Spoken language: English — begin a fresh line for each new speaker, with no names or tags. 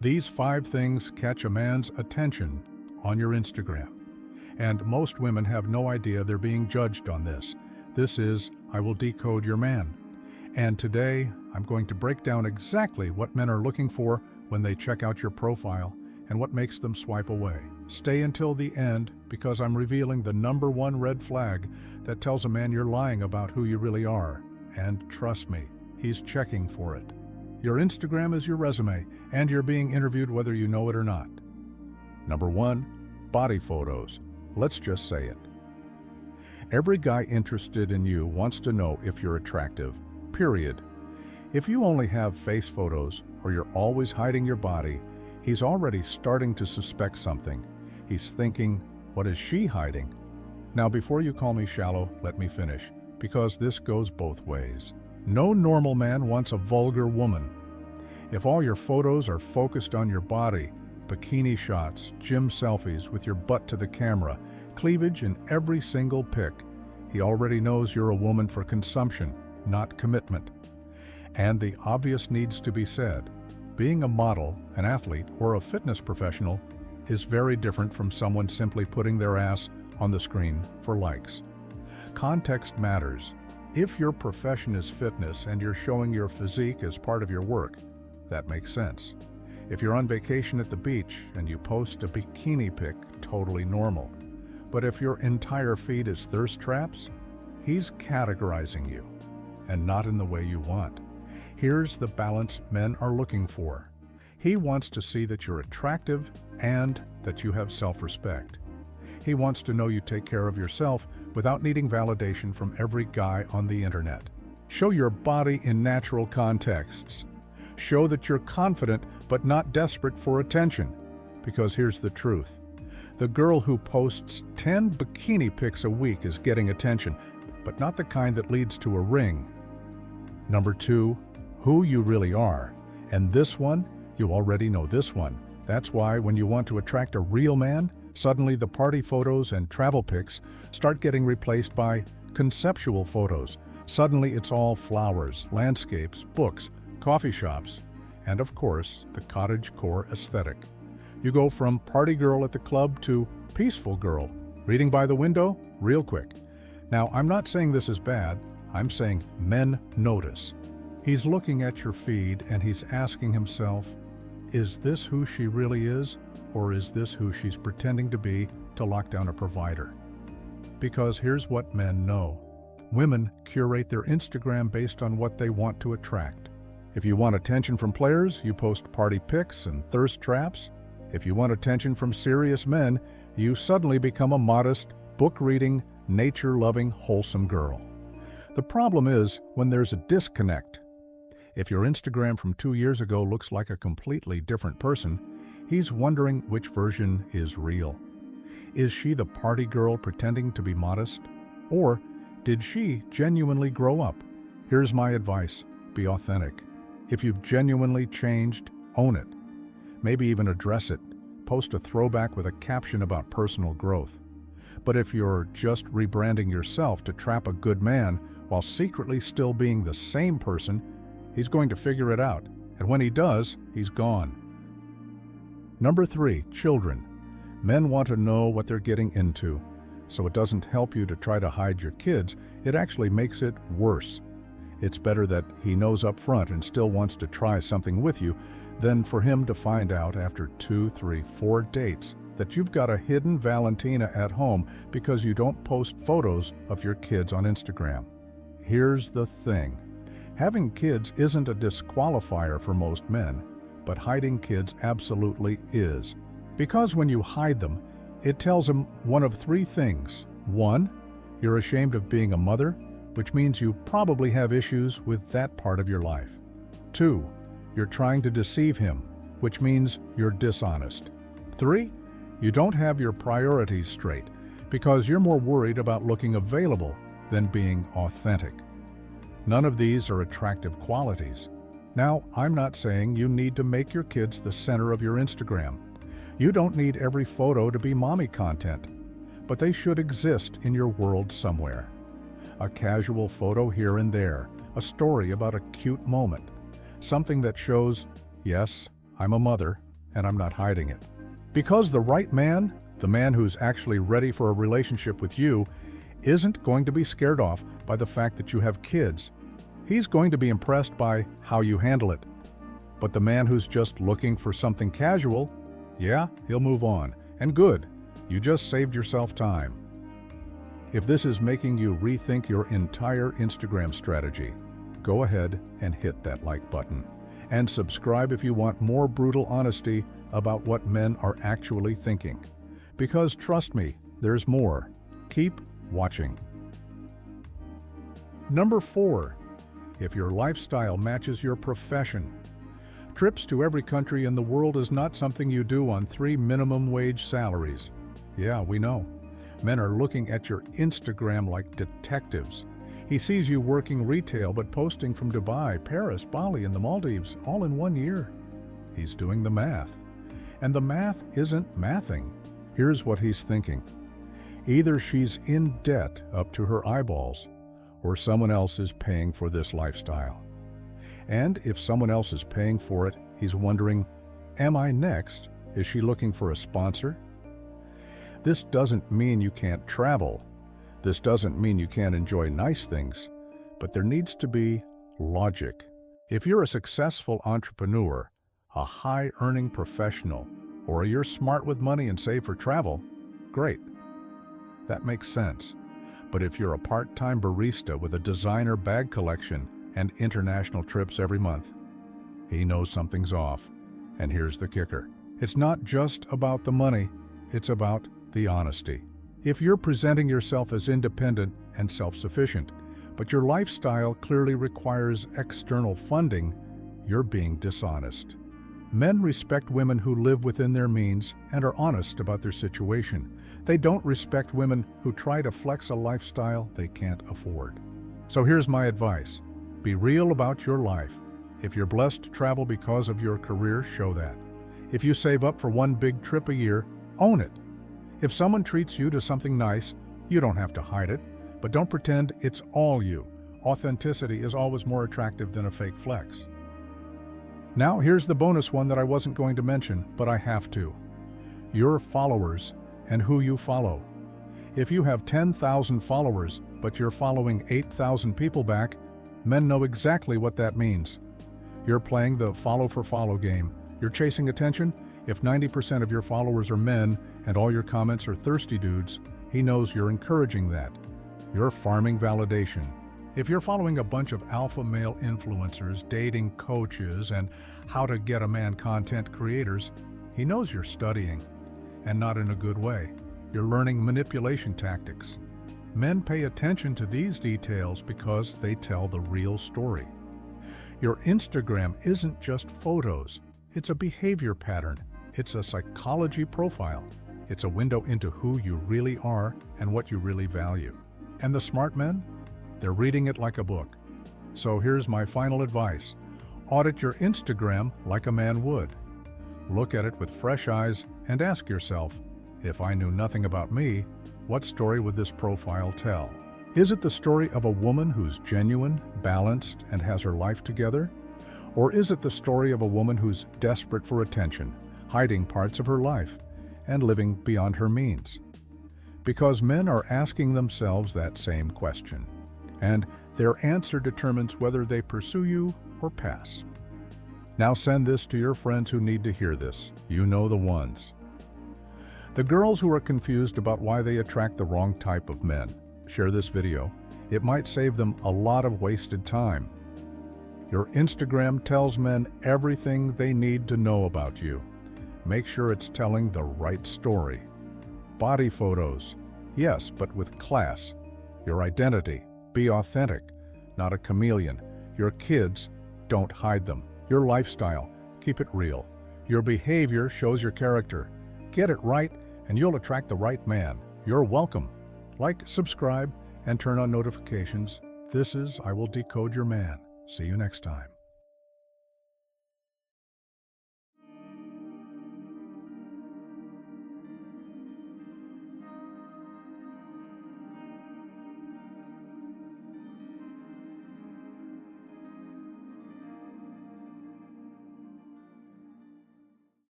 These 5 things catch a man's attention on your Instagram. And most women have no idea they're being judged on this. This is I Will Decode Your Man. And today, I'm going to break down exactly what men are looking for when they check out your profile and what makes them swipe away. Stay until the end because I'm revealing the #1 red flag that tells a man you're lying about who you really are. And trust me, he's checking for it. Your Instagram is your resume, and you're being interviewed whether you know it or not. Number 1, body photos. Let's just say it. Every guy interested in you wants to know if you're attractive, period. If you only have face photos or you're always hiding your body, he's already starting to suspect something. He's thinking, what is she hiding? Now, before you call me shallow, let me finish, because this goes both ways. No normal man wants a vulgar woman. If all your photos are focused on your body, bikini shots, gym selfies with your butt to the camera, cleavage in every single pic, he already knows you're a woman for consumption, not commitment. And the obvious needs to be said. Being a model, an athlete, or a fitness professional is very different from someone simply putting their ass on the screen for likes. Context matters. If your profession is fitness and you're showing your physique as part of your work, that makes sense. If you're on vacation at the beach and you post a bikini pic, totally normal. But if your entire feed is thirst traps, he's categorizing you, and not in the way you want. Here's the balance men are looking for. He wants to see that you're attractive and that you have self-respect. He wants to know you take care of yourself without needing validation from every guy on the internet. Show your body in natural contexts. Show that you're confident but not desperate for attention. Because here's the truth. The girl who posts 10 bikini pics a week is getting attention, but not the kind that leads to a ring. Number 2, who you really are. And this one, you already know this one. That's why when you want to attract a real man, suddenly the party photos and travel pics start getting replaced by conceptual photos. Suddenly it's all flowers, landscapes, books, coffee shops, and of course, the cottage-core aesthetic. You go from party girl at the club to peaceful girl, reading by the window real quick. Now, I'm not saying this is bad, I'm saying men notice. He's looking at your feed and he's asking himself, is this who she really is? Or is this who she's pretending to be to lock down a provider? Because here's what men know. Women curate their Instagram based on what they want to attract. If you want attention from players, you post party pics and thirst traps. If you want attention from serious men, you suddenly become a modest, book-reading, nature-loving, wholesome girl. The problem is when there's a disconnect. If your Instagram from 2 years ago looks like a completely different person, he's wondering which version is real. Is she the party girl pretending to be modest? Or did she genuinely grow up? Here's my advice. Be authentic. If you've genuinely changed, own it. Maybe even address it. Post a throwback with a caption about personal growth. But if you're just rebranding yourself to trap a good man while secretly still being the same person, he's going to figure it out. And when he does, he's gone. Number 3, children. Men want to know what they're getting into, so it doesn't help you to try to hide your kids. It actually makes it worse. It's better that he knows up front and still wants to try something with you than for him to find out after 2, 3, 4 dates that you've got a hidden Valentina at home because you don't post photos of your kids on Instagram. Here's the thing. Having kids isn't a disqualifier for most men, but hiding kids absolutely is. Because when you hide them, it tells them one of 3 things. 1, you're ashamed of being a mother, which means you probably have issues with that part of your life. 2, you're trying to deceive him, which means you're dishonest. 3, you don't have your priorities straight because you're more worried about looking available than being authentic. None of these are attractive qualities. Now, I'm not saying you need to make your kids the center of your Instagram. You don't need every photo to be mommy content, but they should exist in your world somewhere. A casual photo here and there, a story about a cute moment, something that shows, yes, I'm a mother, and I'm not hiding it. Because the right man, the man who's actually ready for a relationship with you, isn't going to be scared off by the fact that you have kids. He's going to be impressed by how you handle it. But the man who's just looking for something casual, yeah, he'll move on. And good, you just saved yourself time. If this is making you rethink your entire Instagram strategy, go ahead and hit that like button. And subscribe if you want more brutal honesty about what men are actually thinking. Because trust me, there's more. Keep watching. Number 4, if your lifestyle matches your profession. Trips to every country in the world is not something you do on 3 minimum wage salaries. Yeah, we know. Men are looking at your Instagram like detectives. He sees you working retail but posting from Dubai, Paris, Bali, and the Maldives all in 1 year. He's doing the math. And the math isn't mathing. Here's what he's thinking. Either she's in debt up to her eyeballs, or someone else is paying for this lifestyle. And if someone else is paying for it, he's wondering, am I next? Is she looking for a sponsor? This doesn't mean you can't travel. This doesn't mean you can't enjoy nice things, but there needs to be logic. If you're a successful entrepreneur, a high-earning professional, or you're smart with money and save for travel, great. That makes sense. But if you're a part-time barista with a designer bag collection and international trips every month, he knows something's off. And here's the kicker. It's not just about the money, it's about the honesty. If you're presenting yourself as independent and self-sufficient, but your lifestyle clearly requires external funding, you're being dishonest. Men respect women who live within their means and are honest about their situation. They don't respect women who try to flex a lifestyle they can't afford. So here's my advice. Be real about your life. If you're blessed to travel because of your career, show that. If you save up for 1 big trip a year, own it. If someone treats you to something nice, you don't have to hide it, but don't pretend it's all you. Authenticity is always more attractive than a fake flex. Now here's the bonus one that I wasn't going to mention, but I have to. Your followers and who you follow. If you have 10,000 followers, but you're following 8,000 people back, men know exactly what that means. You're playing the follow for follow game. You're chasing attention. If 90% of your followers are men and all your comments are thirsty dudes, he knows you're encouraging that. You're farming validation. If you're following a bunch of alpha male influencers, dating coaches, and how to get a man content creators, he knows you're studying, and not in a good way. You're learning manipulation tactics. Men pay attention to these details because they tell the real story. Your Instagram isn't just photos. It's a behavior pattern. It's a psychology profile. It's a window into who you really are and what you really value. And the smart men? They're reading it like a book. So here's my final advice. Audit your Instagram like a man would. Look at it with fresh eyes and ask yourself, if I knew nothing about me, what story would this profile tell? Is it the story of a woman who's genuine, balanced, and has her life together? Or is it the story of a woman who's desperate for attention, hiding parts of her life, and living beyond her means? Because men are asking themselves that same question, and their answer determines whether they pursue you or pass. Now send this to your friends who need to hear this. You know the ones. The girls who are confused about why they attract the wrong type of men, share this video. It might save them a lot of wasted time. Your Instagram tells men everything they need to know about you. Make sure it's telling the right story. Body photos, yes, but with class. Your identity, be authentic, not a chameleon. Your kids, don't hide them. Your lifestyle, keep it real. Your behavior shows your character. Get it right, and you'll attract the right man. You're welcome. Like, subscribe, and turn on notifications. This is I Will Decode Your Man. See you next time.